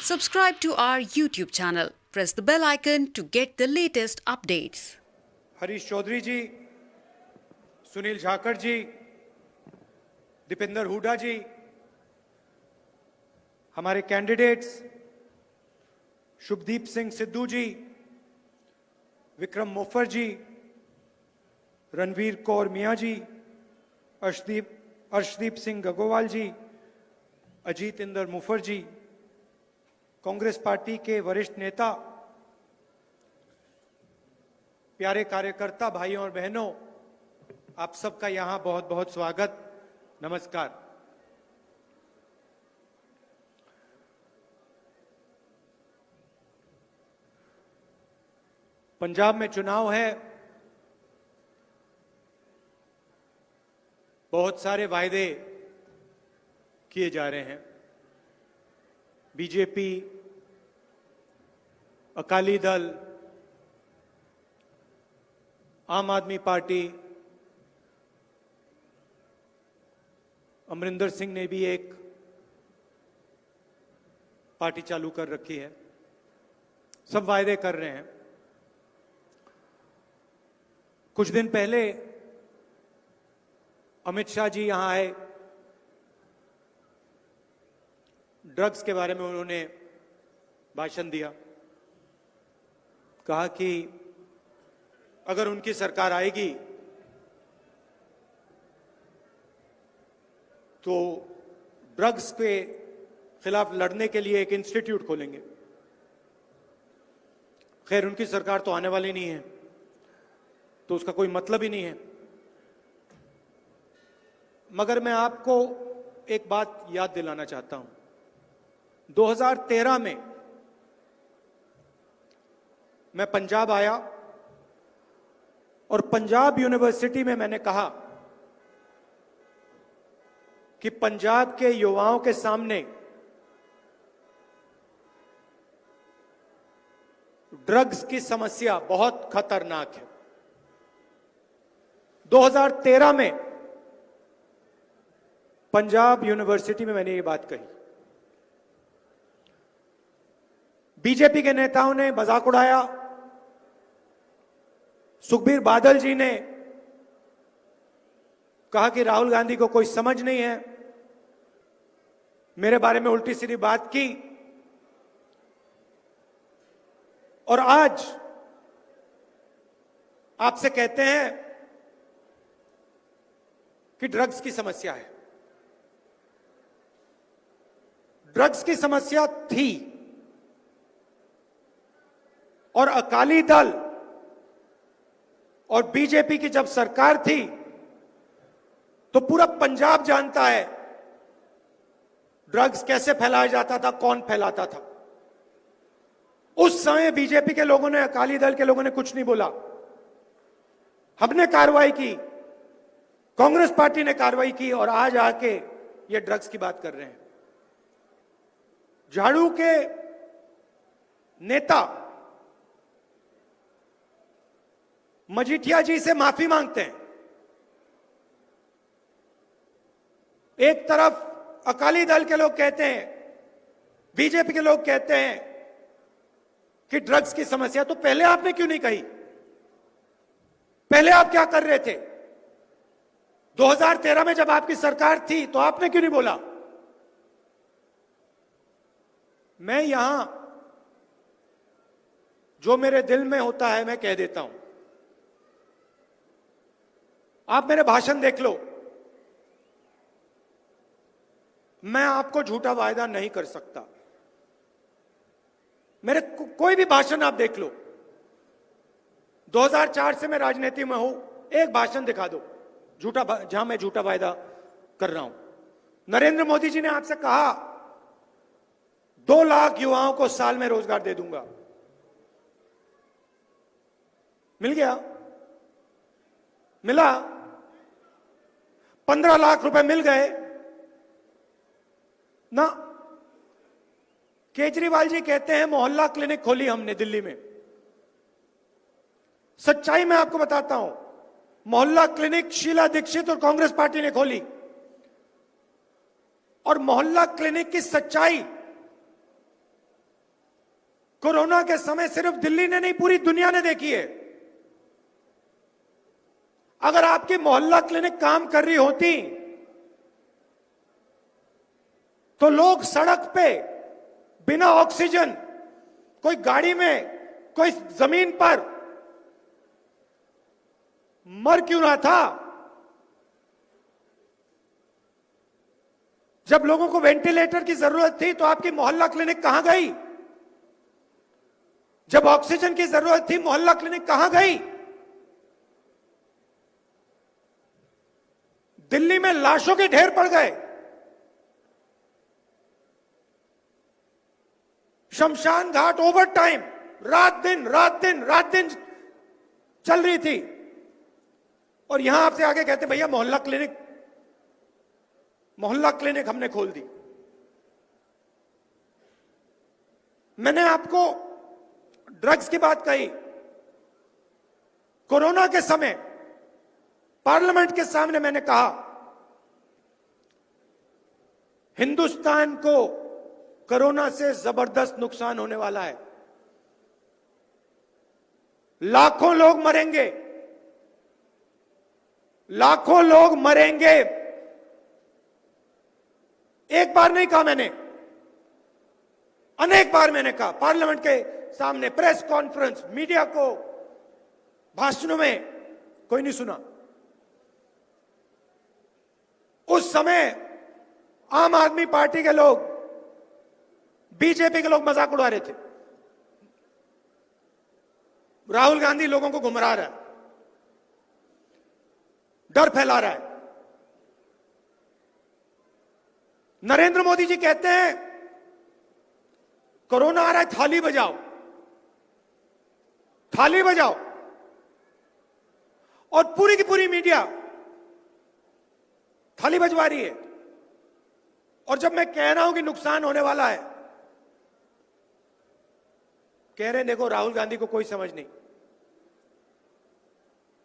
Subscribe to our YouTube channel. Press the bell icon to get the latest updates. Harish Chaudhary जी, सुनील झाकड़ जी, दीपेंद्र हुडा जी, हमारे candidates Shubhdeep Singh Sidhu जी, विक्रम मोफर जी, रणवीर कौर मियां जी, अर्शदीप सिंह गगोवाल जी, अजीत इंदर मुफर जी, Congress party के वरिष्ठ नेता, प्यारे कार्यकर्ता भाइयों और बहनों, आप सबका यहां बहुत बहुत स्वागत, नमस्कार। पंजाब में चुनाव है, बहुत सारे वायदे किए जा रहे हैं। बीजेपी, अकाली दल, आम आदमी पार्टी, अमरिंदर सिंह ने भी एक पार्टी चालू कर रखी है। सब वायदे कर रहे हैं। कुछ दिन पहले अमित शाह जी यहां आए, ड्रग्स के बारे में उन्होंने भाषण दिया, कहा कि अगर उनकी सरकार आएगी तो ड्रग्स के खिलाफ लड़ने के लिए एक इंस्टीट्यूट खोलेंगे। खैर, उनकी सरकार तो आने वाली नहीं है, तो उसका कोई मतलब ही नहीं है। मगर मैं आपको एक बात याद दिलाना चाहता हूं। 2013 में मैं पंजाब आया और पंजाब यूनिवर्सिटी में मैंने कहा कि पंजाब के युवाओं के सामने ड्रग्स की समस्या बहुत खतरनाक है। 2013 में पंजाब यूनिवर्सिटी में मैंने ये बात कही। बीजेपी के नेताओं ने मजाक उड़ाया। सुखबीर बादल जी ने कहा कि राहुल गांधी को कोई समझ नहीं है, मेरे बारे में उल्टी सीधी बात की। और आज आपसे कहते हैं कि ड्रग्स की समस्या है। ड्रग्स की समस्या थी और अकाली दल और बीजेपी की जब सरकार थी तो पूरा पंजाब जानता है ड्रग्स कैसे फैलाया जाता था, कौन फैलाता था। उस समय बीजेपी के लोगों ने, अकाली दल के लोगों ने कुछ नहीं बोला। हमने कार्रवाई की, कांग्रेस पार्टी ने कार्रवाई की और आज आके ये ड्रग्स की बात कर रहे हैं। झाड़ू के नेता मजीठिया जी से माफी मांगते हैं। एक तरफ अकाली दल के लोग कहते हैं, बीजेपी के लोग कहते हैं कि ड्रग्स की समस्या, तो पहले आपने क्यों नहीं कही? पहले आप क्या कर रहे थे? 2013 में जब आपकी सरकार थी तो आपने क्यों नहीं बोला? मैं यहां जो मेरे दिल में होता है मैं कह देता हूं। आप मेरे भाषण देख लो, मैं आपको झूठा वायदा नहीं कर सकता। मेरे कोई भी भाषण आप देख लो, 2004 से मैं राजनीति में हूं, एक भाषण दिखा दो झूठा, जहां मैं झूठा वायदा कर रहा हूं। नरेंद्र मोदी जी ने आपसे कहा 2 लाख युवाओं को साल में रोजगार दे दूंगा। मिल गया? मिला? 15 लाख रुपए मिल गए ना। केजरीवाल जी कहते हैं मोहल्ला क्लिनिक खोली हमने दिल्ली में। सच्चाई मैं आपको बताता हूं, मोहल्ला क्लिनिक शीला दीक्षित और कांग्रेस पार्टी ने खोली। और मोहल्ला क्लिनिक की सच्चाई कोरोना के समय सिर्फ दिल्ली ने नहीं, पूरी दुनिया ने देखी है। अगर आपकी मोहल्ला क्लिनिक काम कर रही होती तो लोग सड़क पे बिना ऑक्सीजन, कोई गाड़ी में, कोई जमीन पर मर क्यों ना था? जब लोगों को वेंटिलेटर की जरूरत थी तो आपकी मोहल्ला क्लिनिक कहां गई? जब ऑक्सीजन की जरूरत थी, मोहल्ला क्लिनिक कहां गई? दिल्ली में लाशों के ढेर पड़ गए। शमशान घाट ओवर टाइम, रात दिन चल रही थी। और यहां आपसे आगे कहते भैया मोहल्ला क्लिनिक हमने खोल दी। मैंने आपको ड्रग्स की बात कही। कोरोना के समय पार्लियामेंट के सामने मैंने कहा हिंदुस्तान को कोरोना से जबरदस्त नुकसान होने वाला है। लाखों लोग मरेंगे, लाखों लोग मरेंगे। एक बार नहीं कहा मैंने, अनेक बार मैंने कहा पार्लियामेंट के सामने, प्रेस कॉन्फ्रेंस, मीडिया को, भाषणों में, कोई नहीं सुना। उस समय आम आदमी पार्टी के लोग, बीजेपी के लोग मजाक उड़ा रहे थे। राहुल गांधी लोगों को गुमराह रहा है, डर फैला रहा है। नरेंद्र मोदी जी कहते हैं कोरोना आ रहा है, थाली बजाओ, थाली बजाओ। और पूरी की पूरी मीडिया थाली बजवा रही है। और जब मैं कह रहा हूं कि नुकसान होने वाला है, कह रहे हैं देखो राहुल गांधी को कोई समझ नहीं।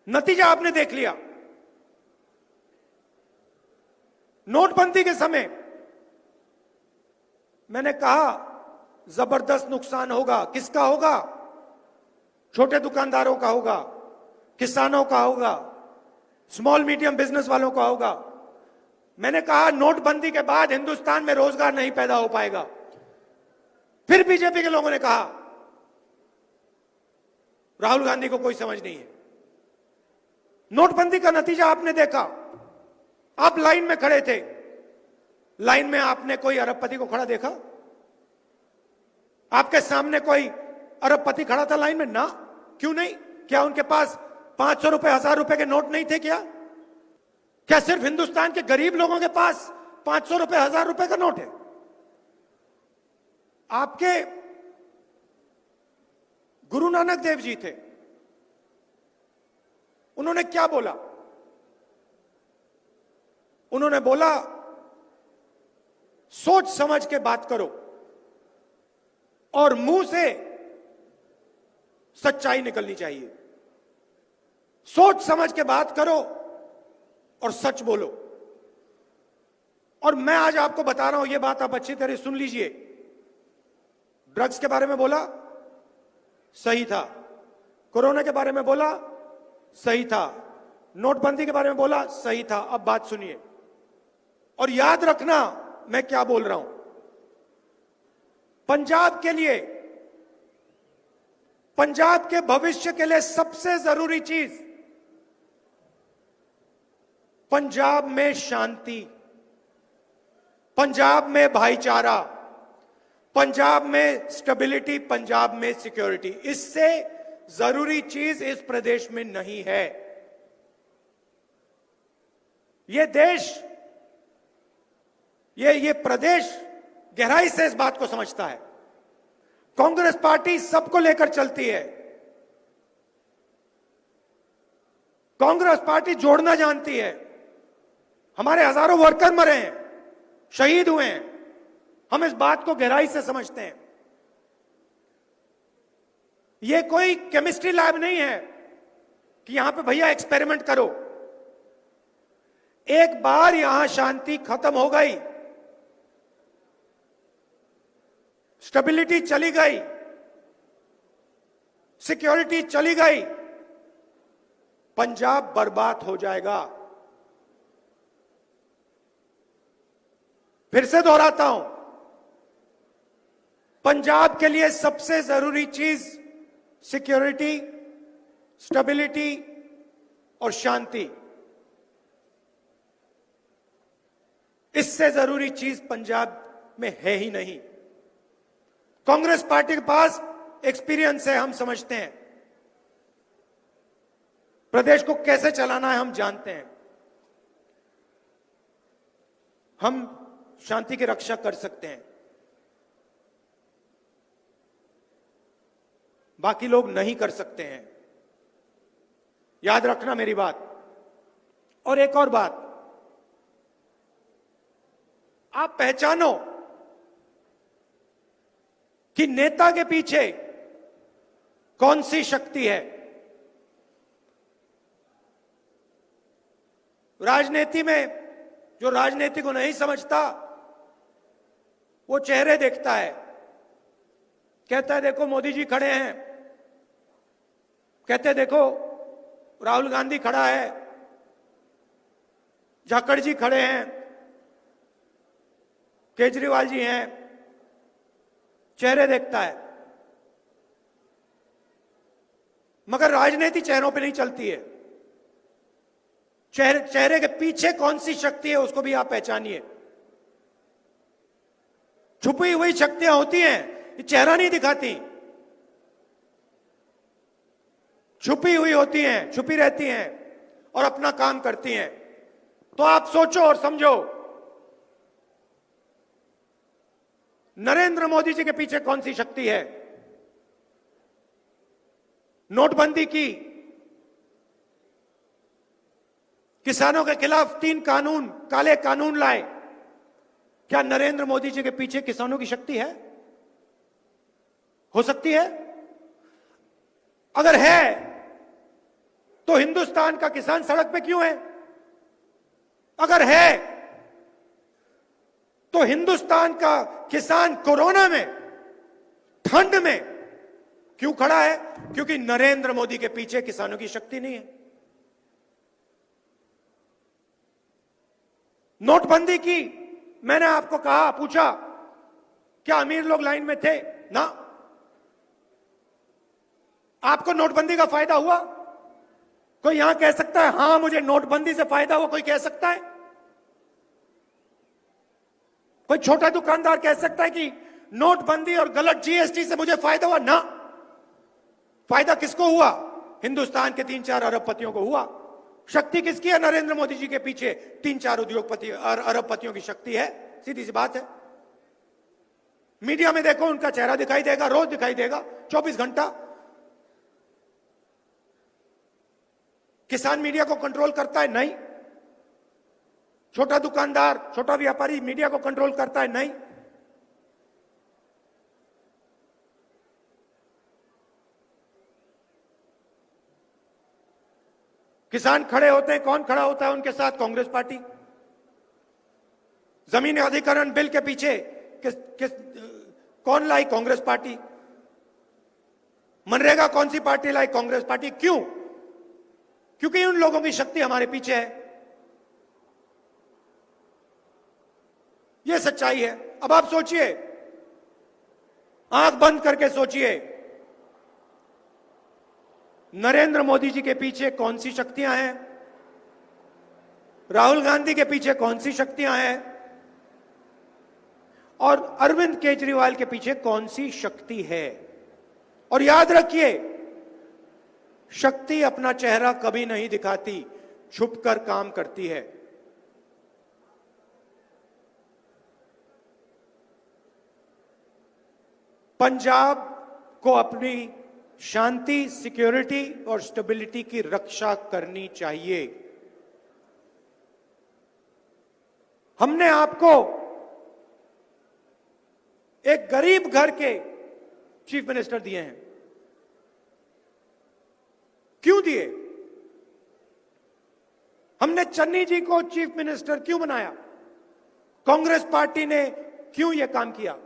नतीजा आपने देख लिया। नोटबंदी के समय मैंने कहा जबरदस्त नुकसान होगा। किसका होगा? छोटे दुकानदारों का होगा, किसानों का होगा, स्मॉल मीडियम बिजनेस वालों का होगा। मैंने कहा नोटबंदी के बाद हिंदुस्तान में रोजगार नहीं पैदा हो पाएगा। फिर बीजेपी के लोगों ने कहा राहुल गांधी को कोई समझ नहीं है। नोटबंदी का नतीजा आपने देखा। आप लाइन में खड़े थे, लाइन में आपने कोई अरबपति को खड़ा देखा? आपके सामने कोई अरबपति खड़ा था लाइन में? ना, क्यों नहीं? क्या उनके पास 500 रुपए, 1000 रुपए के नोट नहीं थे क्या? क्या सिर्फ हिंदुस्तान के गरीब लोगों के पास 500 रुपए, 1000 रुपए का नोट है? आपके गुरु नानक देव जी थे, उन्होंने क्या बोला? उन्होंने बोला सोच समझ के बात करो और मुंह से सच्चाई निकलनी चाहिए। सोच समझ के बात करो और सच बोलो। और मैं आज आपको बता रहा हूं, यह बात आप अच्छी तरह सुन लीजिए। ड्रग्स के बारे में बोला, सही था। कोरोना के बारे में बोला, सही था। नोटबंदी के बारे में बोला, सही था। अब बात सुनिए और याद रखना मैं क्या बोल रहा हूं। पंजाब के लिए, पंजाब के भविष्य के लिए सबसे जरूरी चीज पंजाब में शांति, पंजाब में भाईचारा, पंजाब में स्टेबिलिटी, पंजाब में सिक्योरिटी। इससे जरूरी चीज इस प्रदेश में नहीं है। यह देश, ये प्रदेश गहराई से इस बात को समझता है। कांग्रेस पार्टी सबको लेकर चलती है। कांग्रेस पार्टी जोड़ना जानती है। हमारे हजारों वर्कर मरे हैं, शहीद हुए हैं, हम इस बात को गहराई से समझते हैं। यह कोई केमिस्ट्री लैब नहीं है कि यहां पे भैया एक्सपेरिमेंट करो। एक बार यहां शांति खत्म हो गई, स्टेबिलिटी चली गई, सिक्योरिटी चली गई, पंजाब बर्बाद हो जाएगा। फिर से दोहराता हूं, पंजाब के लिए सबसे जरूरी चीज सिक्योरिटी, स्टेबिलिटी और शांति। इससे जरूरी चीज पंजाब में है ही नहीं। कांग्रेस पार्टी के पास एक्सपीरियंस है, हम समझते हैं प्रदेश को कैसे चलाना है, हम जानते हैं। हम शांति की रक्षा कर सकते हैं, बाकी लोग नहीं कर सकते हैं। याद रखना मेरी बात। और एक और बात, आप पहचानो कि नेता के पीछे कौन सी शक्ति है। राजनीति में जो राजनीति को नहीं समझता वो चेहरे देखता है, कहता है देखो मोदी जी खड़े हैं, कहते हैं देखो राहुल गांधी खड़ा है, झाकड़ जी खड़े हैं, केजरीवाल जी हैं, चेहरे देखता है। मगर राजनीति चेहरों पे नहीं चलती है। चेहरे के पीछे कौन सी शक्ति है उसको भी आप पहचानिए। छुपी हुई शक्तियां होती हैं, ये चेहरा नहीं दिखाती, छुपी हुई होती हैं, छुपी रहती हैं और अपना काम करती हैं। तो आप सोचो और समझो, नरेंद्र मोदी जी के पीछे कौन सी शक्ति है। नोटबंदी की, किसानों के खिलाफ 3 कानून, काले कानून लाए, क्या नरेंद्र मोदी जी के पीछे किसानों की शक्ति है? हो सकती है? अगर है तो हिंदुस्तान का किसान सड़क पे क्यों है? अगर है तो हिंदुस्तान का किसान कोरोना में, ठंड में क्यों खड़ा है? क्योंकि नरेंद्र मोदी के पीछे किसानों की शक्ति नहीं है। नोटबंदी की, मैंने आपको कहा, पूछा क्या अमीर लोग लाइन में थे? ना। आपको नोटबंदी का फायदा हुआ? कोई यहां कह सकता है हां मुझे नोटबंदी से फायदा हुआ? कोई कह सकता है? कोई छोटा दुकानदार कह सकता है कि नोटबंदी और गलत जीएसटी से मुझे फायदा हुआ? ना। फायदा किसको हुआ? हिंदुस्तान के 3-4 अरबपतियों को हुआ। शक्ति किसकी है नरेंद्र मोदी जी के पीछे? 3-4 उद्योगपति और अरबपतियों की शक्ति है। सीधी सी बात है। मीडिया में देखो, उनका चेहरा दिखाई देगा, रोज दिखाई देगा, 24 घंटा। किसान मीडिया को कंट्रोल करता है? नहीं। छोटा दुकानदार, छोटा व्यापारी मीडिया को कंट्रोल करता है? नहीं। किसान खड़े होते हैं, कौन खड़ा होता है उनके साथ? कांग्रेस पार्टी। जमीन अधिग्रहण बिल के पीछे कौन लाई? कांग्रेस पार्टी। मनरेगा कौन सी पार्टी लाई? कांग्रेस पार्टी। क्यों? क्योंकि उन लोगों की शक्ति हमारे पीछे है। यह सच्चाई है। अब आप सोचिए, आंख बंद करके सोचिए, नरेंद्र मोदी जी के पीछे कौन सी शक्तियां हैं? राहुल गांधी के पीछे कौन सी शक्तियां हैं? और अरविंद केजरीवाल के पीछे कौन सी शक्ति है? और याद रखिए, शक्ति अपना चेहरा कभी नहीं दिखाती, छुपकर काम करती है। पंजाब को अपनी शांति, सिक्योरिटी और स्टेबिलिटी की रक्षा करनी चाहिए। हमने आपको एक गरीब घर के चीफ मिनिस्टर दिए हैं। क्यों दिए? हमने चन्नी जी को चीफ मिनिस्टर क्यों बनाया? कांग्रेस पार्टी ने क्यों यह काम किया?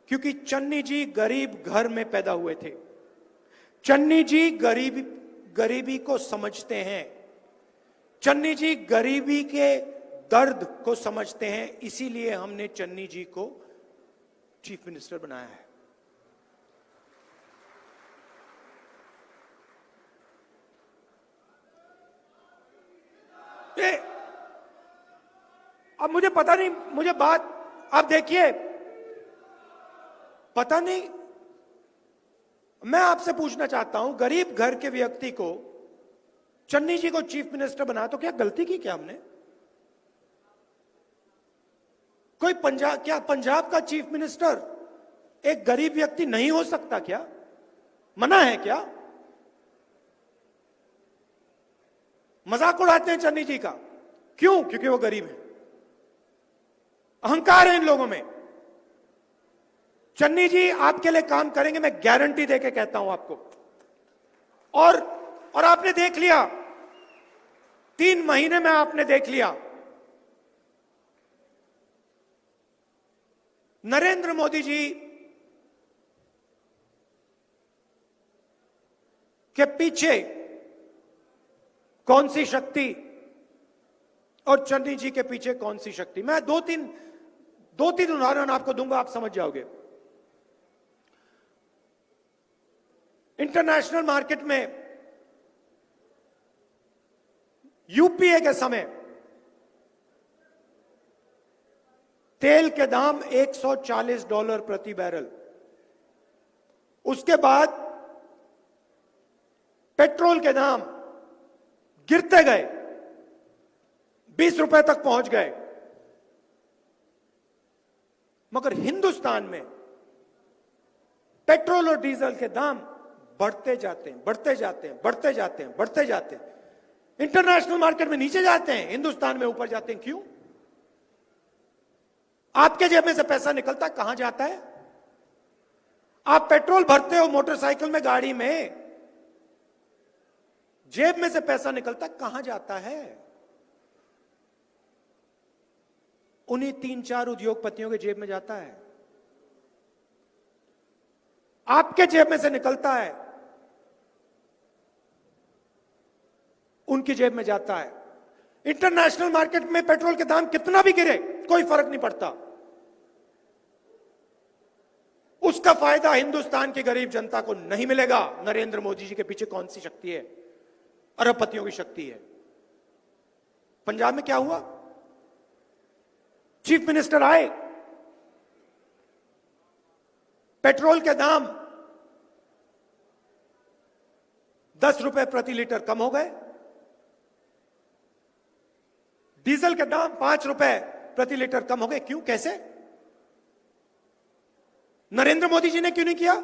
क्योंकि चन्नी जी गरीब घर में पैदा हुए थे। चन्नी जी गरीबी को समझते हैं, चन्नी जी गरीबी के दर्द को समझते हैं, इसीलिए हमने चन्नी जी को चीफ मिनिस्टर बनाया है। ये अब मुझे पता नहीं, मुझे बात आप देखिए, पता नहीं, मैं आपसे पूछना चाहता हूं, गरीब घर के व्यक्ति को चन्नी जी को चीफ मिनिस्टर बनाया तो क्या गलती की क्या हमने? कोई पंजाब का चीफ मिनिस्टर एक गरीब व्यक्ति नहीं हो सकता क्या? मना है क्या? मजाक उड़ाते हैं चन्नी जी का, क्यों? क्योंकि वो गरीब है। अहंकार है इन लोगों में। चन्नी जी आपके लिए काम करेंगे, मैं गारंटी देके कहता हूं आपको। और आपने देख लिया, 3 महीने में आपने देख लिया, नरेंद्र मोदी जी के पीछे कौन सी शक्ति और चन्नी जी के पीछे कौन सी शक्ति। मैं दो तीन उदाहरण आपको दूंगा, आप समझ जाओगे। इंटरनेशनल मार्केट में यूपीए के समय तेल के दाम $140 प्रति बैरल, उसके बाद पेट्रोल के दाम गिरते गए, 20 रुपए तक पहुंच गए, मगर हिंदुस्तान में पेट्रोल और डीजल के दाम बढ़ते जाते हैं, बढ़ते जाते हैं, बढ़ते जाते हैं, बढ़ते जाते हैं। इंटरनेशनल मार्केट में नीचे जाते हैं, हिंदुस्तान में ऊपर जाते हैं। क्यों? आपके जेब में से पैसा निकलता है, कहां जाता है? आप पेट्रोल भरते हो मोटरसाइकिल में, गाड़ी में, जेब में से पैसा निकलता है, कहां जाता है? उन्हीं 3-4 उद्योगपतियों के जेब में जाता है। आपके जेब में से निकलता है, उनकी जेब में जाता है। इंटरनेशनल मार्केट में पेट्रोल के दाम कितना भी गिरे, कोई फर्क नहीं पड़ता। उसका फायदा हिंदुस्तान की गरीब जनता को नहीं मिलेगा। नरेंद्र मोदी जी के पीछे कौन सी शक्ति है? अरबपतियों की शक्ति है। पंजाब में क्या हुआ? चीफ मिनिस्टर आए, पेट्रोल के दाम 10 रुपए प्रति लीटर कम हो गए, डीजल के दाम 5 रुपए प्रति लीटर कम हो गए। क्यों? कैसे? नरेंद्र मोदी जी ने क्यों नहीं किया?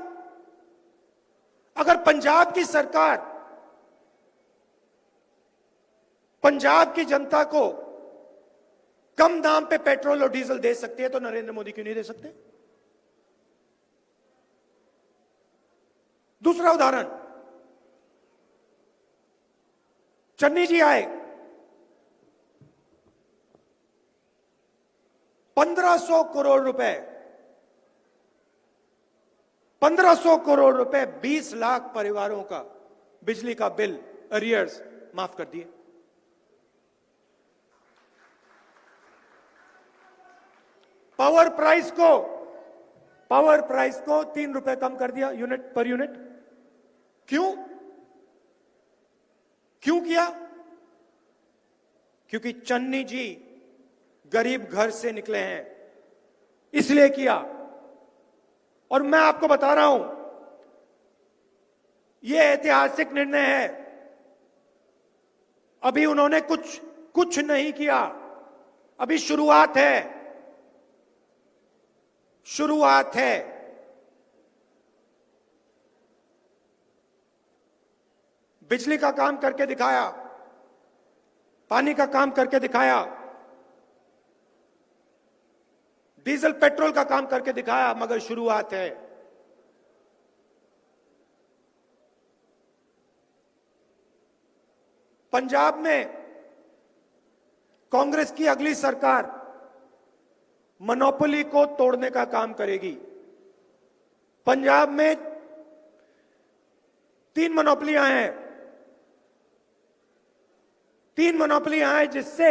अगर पंजाब की सरकार पंजाब की जनता को कम दाम पे पेट्रोल और डीजल दे सकती है तो नरेंद्र मोदी क्यों नहीं दे सकते? दूसरा उदाहरण, चन्नी जी आए, 1500 करोड़ रुपए 20 लाख परिवारों का बिजली का बिल अरियर्स माफ कर दिए। पावर प्राइस को 3 रुपए कम कर दिया पर यूनिट। क्यों किया? क्योंकि चन्नी जी गरीब घर से निकले हैं, इसलिए किया। और मैं आपको बता रहा हूं, यह ऐतिहासिक निर्णय है। अभी उन्होंने कुछ नहीं किया, अभी शुरुआत है। बिजली का काम करके दिखाया, पानी का काम करके दिखाया, डीजल पेट्रोल का काम करके दिखाया, मगर शुरुआत है। पंजाब में कांग्रेस की अगली सरकार मोनोपोली को तोड़ने का काम करेगी। पंजाब में तीन मोनोपोलियां हैं जिससे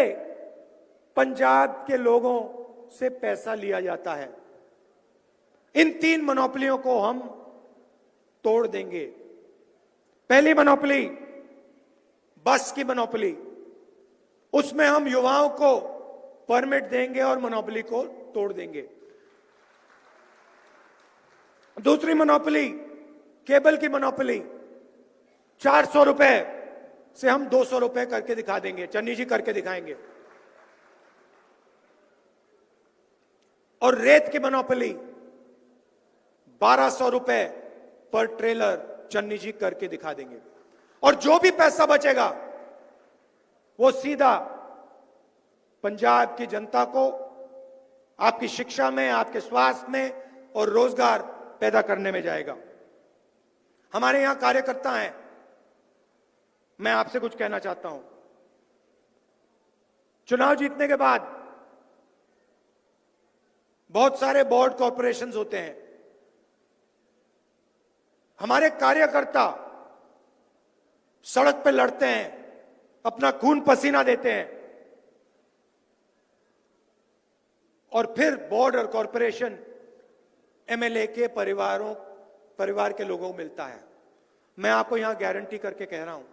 पंजाब के लोगों से पैसा लिया जाता है। इन तीन मोनोपोलियों को हम तोड़ देंगे। पहली मोनोपोली बस की मोनोपोली, उसमें हम युवाओं को परमिट देंगे और मोनोपोली को तोड़ देंगे। दूसरी मोनोपोली केबल की मोनोपोली, 400 रुपए से हम 200 रुपए करके दिखा देंगे, चन्नी जी करके दिखाएंगे। और रेत की मोनोपोली 1200 रुपए पर ट्रेलर, चन्नी जी करके दिखा देंगे। और जो भी पैसा बचेगा वो सीधा पंजाब की जनता को आपकी शिक्षा में, आपके स्वास्थ्य में और रोजगार पैदा करने में जाएगा। हमारे यहां कार्यकर्ता हैं, मैं आपसे कुछ कहना चाहता हूं। चुनाव जीतने के बाद बहुत सारे बोर्ड कॉर्पोरेशंस होते हैं। हमारे कार्यकर्ता सड़क पे लड़ते हैं, अपना खून पसीना देते हैं और फिर बोर्ड और कॉर्पोरेशन एमएलए के परिवार के लोगों को मिलता है। मैं आपको यहां गारंटी करके कह रहा हूं,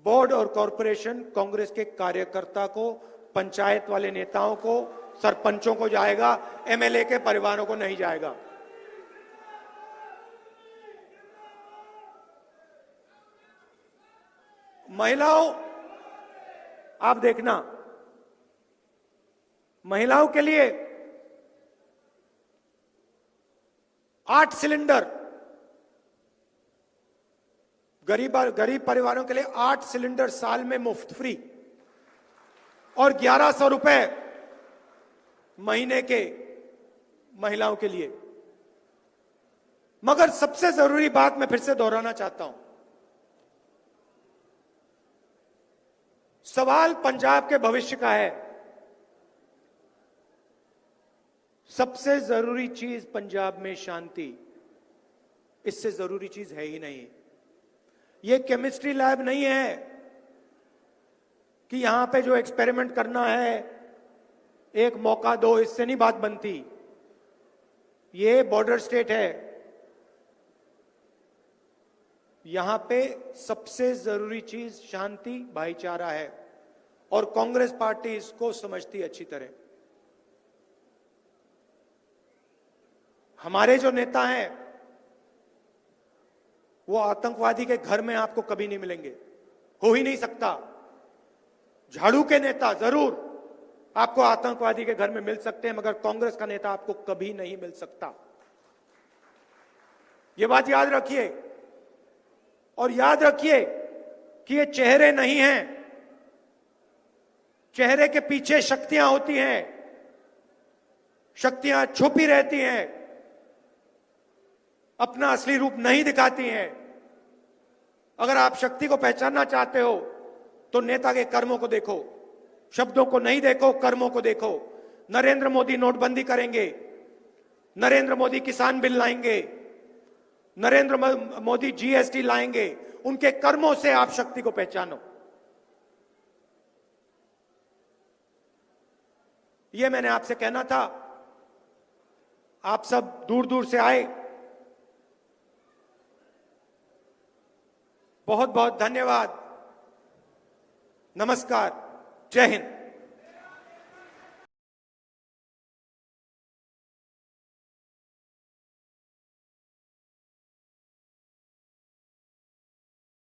बोर्ड और कॉर्पोरेशन कांग्रेस के कार्यकर्ता को, पंचायत वाले नेताओं को, सरपंचों को जाएगा, एमएलए के परिवारों को नहीं जाएगा। महिलाओं, आप देखना, महिलाओं के लिए 8 सिलेंडर, गरीब परिवारों के लिए 8 सिलेंडर साल में मुफ्त फ्री और 1100 रुपए महीने के महिलाओं के लिए। मगर सबसे जरूरी बात मैं फिर से दोहराना चाहता हूं, सवाल पंजाब के भविष्य का है। सबसे जरूरी चीज पंजाब में शांति, इससे जरूरी चीज है ही नहीं। ये केमिस्ट्री लैब नहीं है कि यहां पे जो एक्सपेरिमेंट करना है एक मौका दो, इससे नहीं बात बनती। ये बॉर्डर स्टेट है, यहां पे सबसे जरूरी चीज शांति, भाईचारा है और कांग्रेस पार्टी इसको समझती अच्छी तरह। हमारे जो नेता हैं वो आतंकवादी के घर में आपको कभी नहीं मिलेंगे, हो ही नहीं सकता। झाड़ू के नेता जरूर आपको आतंकवादी के घर में मिल सकते हैं, मगर कांग्रेस का नेता आपको कभी नहीं मिल सकता। यह बात याद रखिए और याद रखिए कि ये चेहरे नहीं हैं, चेहरे के पीछे शक्तियां होती हैं, शक्तियां छुपी रहती हैं, अपना असली रूप नहीं दिखाती हैं। अगर आप शक्ति को पहचानना चाहते हो तो नेता के कर्मों को देखो, शब्दों को नहीं देखो, कर्मों को देखो। नरेंद्र मोदी नोटबंदी करेंगे, नरेंद्र मोदी किसान बिल लाएंगे, नरेंद्र मोदी जीएसटी लाएंगे, उनके कर्मों से आप शक्ति को पहचानो। यह मैंने आपसे कहना था। आप सब दूर दूर से आए, बहुत बहुत धन्यवाद। नमस्कार, जय हिंद।